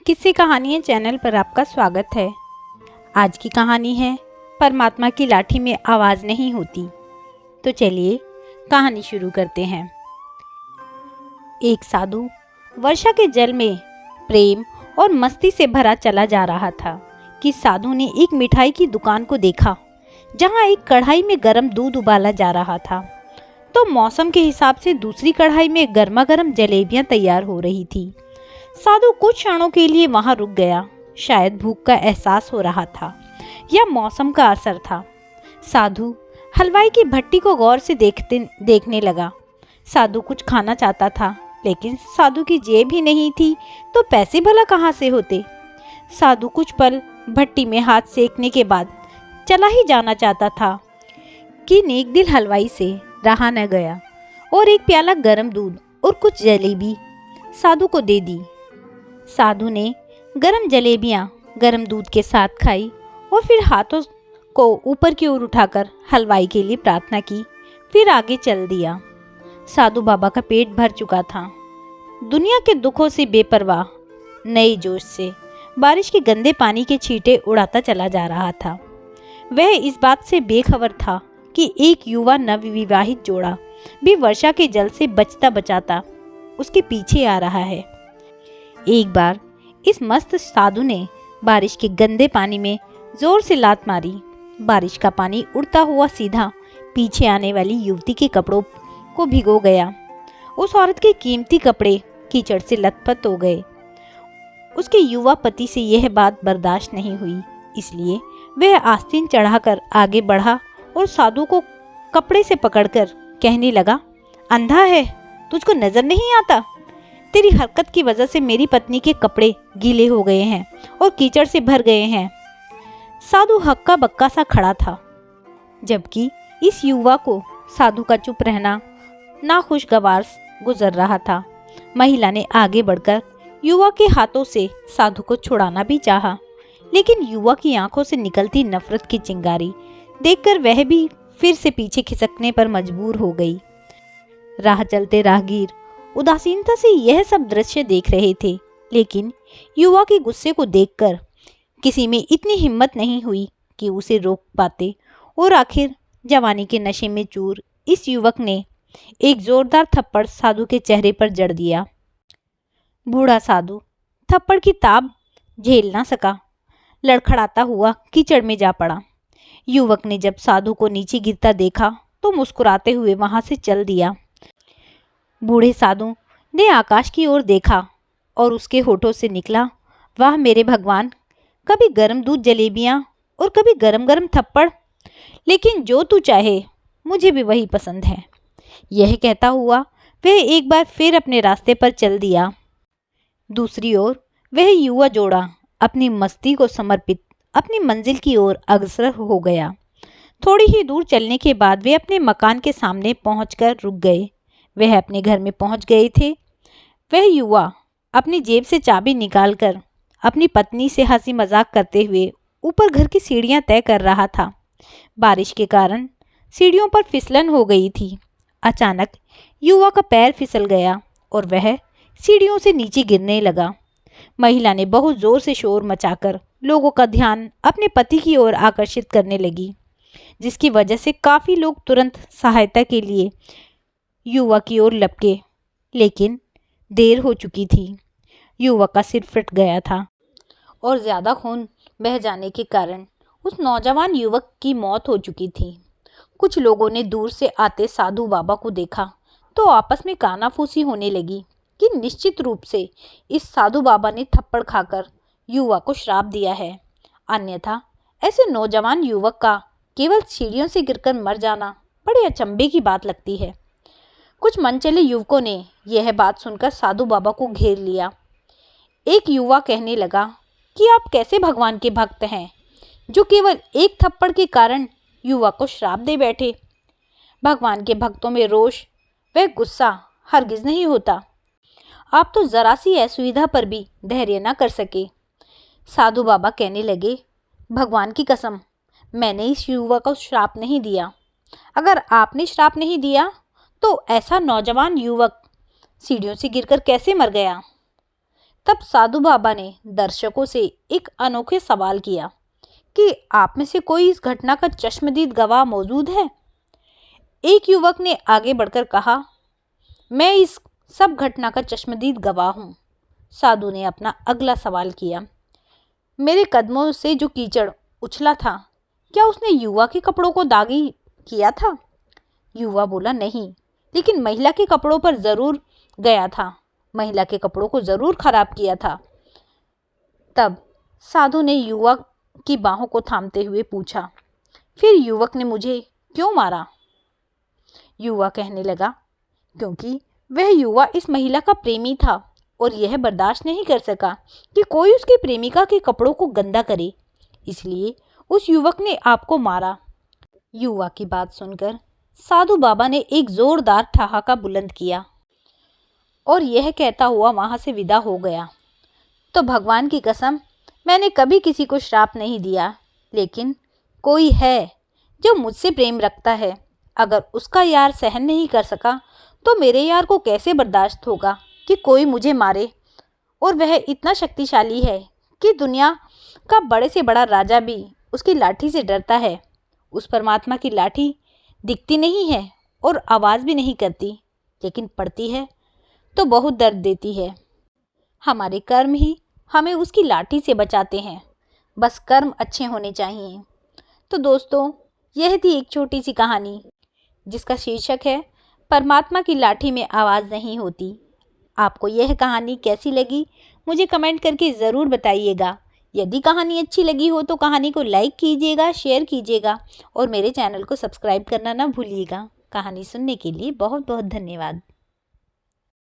किस्से कहानियाँ चैनल पर आपका स्वागत है। आज की कहानी है परमात्मा की लाठी में आवाज़ नहीं होती। तो चलिए कहानी शुरू करते हैं। एक साधु वर्षा के जल में प्रेम और मस्ती से भरा चला जा रहा था कि साधु ने एक मिठाई की दुकान को देखा जहां एक कढ़ाई में गर्म दूध उबाला जा रहा था। तो मौसम के हिसाब से दूसरी कढ़ाई में गर्मा गर्म जलेबियां तैयार हो रही थी। साधु कुछ क्षणों के लिए वहां रुक गया। शायद भूख का एहसास हो रहा था या मौसम का असर था। साधु हलवाई की भट्टी को गौर से देखने लगा। साधु कुछ खाना चाहता था, लेकिन साधु की जेब ही नहीं थी तो पैसे भला कहाँ से होते। साधु कुछ पल भट्टी में हाथ सेकने के बाद चला ही जाना चाहता था कि नेक दिल हलवाई से रहा न गया और एक प्याला गर्म दूध और कुछ जलेबी साधु को दे दी। साधु ने गरम जलेबियां गरम दूध के साथ खाई और फिर हाथों को ऊपर की ओर उठाकर हलवाई के लिए प्रार्थना की, फिर आगे चल दिया। साधु बाबा का पेट भर चुका था। दुनिया के दुखों से बेपरवाह नए जोश से बारिश के गंदे पानी के छींटे उड़ाता चला जा रहा था। वह इस बात से बेखबर था कि एक युवा नवविवाहित जोड़ा भी वर्षा के जल से बचता बचाता उसके पीछे आ रहा है। एक बार इस मस्त साधु ने बारिश के गंदे पानी में जोर से लात मारी। बारिश का पानी उड़ता हुआ सीधा पीछे आने वाली युवती के कपड़ों को भिगो गया। उस औरत के कीमती कपड़े कीचड़ से लथपथ हो गए। उसके युवा पति से यह बात बर्दाश्त नहीं हुई, इसलिए वह आस्तीन चढ़ाकर आगे बढ़ा और साधु को कपड़े से पकड़कर कहने लगा, अंधा है, तुझको नजर नहीं आता? तेरी हरकत की वजह से मेरी पत्नी के कपड़े गीले हो गए हैं और कीचड़ से भर गए हैं। साधु हक्का बक्का सा खड़ा था, जबकि इस युवा को साधु का चुप रहना नाखुशगवार गुजर रहा था। महिला ने आगे बढ़कर युवा के हाथों से साधु को छुड़ाना भी चाहा, लेकिन युवा की आंखों से निकलती नफरत की चिंगारी देखकर वह भी फिर से पीछे खिसकने पर मजबूर हो गई। राह चलते राहगीर उदासीनता से यह सब दृश्य देख रहे थे, लेकिन युवा के गुस्से को देखकर किसी में इतनी हिम्मत नहीं हुई कि उसे रोक पाते और आखिर जवानी के नशे में चूर इस युवक ने एक जोरदार थप्पड़ साधु के चेहरे पर जड़ दिया। बूढ़ा साधु थप्पड़ की ताब झेल ना सका, लड़खड़ाता हुआ कीचड़ में जा पड़ा। युवक ने जब साधु को नीचे गिरता देखा तो मुस्कुराते हुए वहां से चल दिया। बूढ़े साधु ने आकाश की ओर देखा और उसके होठों से निकला, वाह मेरे भगवान, कभी गरम दूध जलेबियां और कभी गरम गरम थप्पड़, लेकिन जो तू चाहे मुझे भी वही पसंद है। यह कहता हुआ वह एक बार फिर अपने रास्ते पर चल दिया। दूसरी ओर वह युवा जोड़ा अपनी मस्ती को समर्पित अपनी मंजिल की ओर अग्रसर हो गया। थोड़ी ही दूर चलने के बाद वे अपने मकान के सामने पहुंचकर रुक गए। वह अपने घर में पहुंच गए थे। वह युवा अपनी जेब से चाबी निकालकर अपनी पत्नी से हंसी मजाक करते हुए ऊपर घर की सीढ़ियां तय कर रहा था। बारिश के कारण सीढ़ियों पर फिसलन हो गई थी। अचानक युवा का पैर फिसल गया और वह सीढ़ियों से नीचे गिरने लगा। महिला ने बहुत जोर से शोर मचाकर लोगों का ध्यान अपने पति की ओर आकर्षित करने लगी, जिसकी वजह से काफ़ी लोग तुरंत सहायता के लिए युवा की ओर लपके, लेकिन देर हो चुकी थी। युवा का सिर फट गया था और ज़्यादा खून बह जाने के कारण उस नौजवान युवक की मौत हो चुकी थी। कुछ लोगों ने दूर से आते साधु बाबा को देखा तो आपस में कानाफूसी होने लगी कि निश्चित रूप से इस साधु बाबा ने थप्पड़ खाकर युवा को श्राप दिया है, अन्यथा ऐसे नौजवान युवक का केवल सीढ़ियों से गिरकर मर जाना बड़े अचंभे की बात लगती है। कुछ मनचले युवकों ने यह बात सुनकर साधु बाबा को घेर लिया। एक युवा कहने लगा कि आप कैसे भगवान के भक्त हैं जो केवल एक थप्पड़ के कारण युवा को श्राप दे बैठे। भगवान के भक्तों में रोष व गुस्सा हरगिज नहीं होता। आप तो जरा सी असुविधा पर भी धैर्य न कर सके। साधु बाबा कहने लगे, भगवान की कसम, मैंने इस युवा को श्राप नहीं दिया। अगर आपने श्राप नहीं दिया तो ऐसा नौजवान युवक सीढ़ियों से गिरकर कैसे मर गया? तब साधु बाबा ने दर्शकों से एक अनोखे सवाल किया कि आप में से कोई इस घटना का चश्मदीद गवाह मौजूद है। एक युवक ने आगे बढ़कर कहा, मैं इस सब घटना का चश्मदीद गवाह हूँ। साधु ने अपना अगला सवाल किया, मेरे कदमों से जो कीचड़ उछला था, क्या उसने युवा के कपड़ों को दागी किया था? युवा बोला, नहीं, लेकिन महिला के कपड़ों पर जरूर गया था, महिला के कपड़ों को जरूर खराब किया था। तब साधु ने युवक की बाहों को थामते हुए पूछा, फिर युवक ने मुझे क्यों मारा? युवा कहने लगा, क्योंकि वह युवा इस महिला का प्रेमी था और यह बर्दाश्त नहीं कर सका कि कोई उसकी प्रेमिका के कपड़ों को गंदा करे, इसलिए उस युवक ने आपको मारा। युवा की बात सुनकर साधु बाबा ने एक जोरदार ठहाका बुलंद किया और यह कहता हुआ वहां से विदा हो गया। तो भगवान की कसम, मैंने कभी किसी को श्राप नहीं दिया, लेकिन कोई है जो मुझसे प्रेम रखता है, अगर उसका यार सहन नहीं कर सका तो मेरे यार को कैसे बर्दाश्त होगा कि कोई मुझे मारे। और वह इतना शक्तिशाली है कि दुनिया का बड़े से बड़ा राजा भी उसकी लाठी से डरता है। उस परमात्मा की लाठी दिखती नहीं है और आवाज़ भी नहीं करती, लेकिन पड़ती है तो बहुत दर्द देती है। हमारे कर्म ही हमें उसकी लाठी से बचाते हैं, बस कर्म अच्छे होने चाहिए। तो दोस्तों, यह थी एक छोटी सी कहानी जिसका शीर्षक है परमात्मा की लाठी में आवाज़ नहीं होती। आपको यह कहानी कैसी लगी मुझे कमेंट करके ज़रूर बताइएगा। यदि कहानी अच्छी लगी हो तो कहानी को लाइक कीजिएगा, शेयर कीजिएगा और मेरे चैनल को सब्सक्राइब करना ना भूलिएगा। कहानी सुनने के लिए बहुत बहुत धन्यवाद।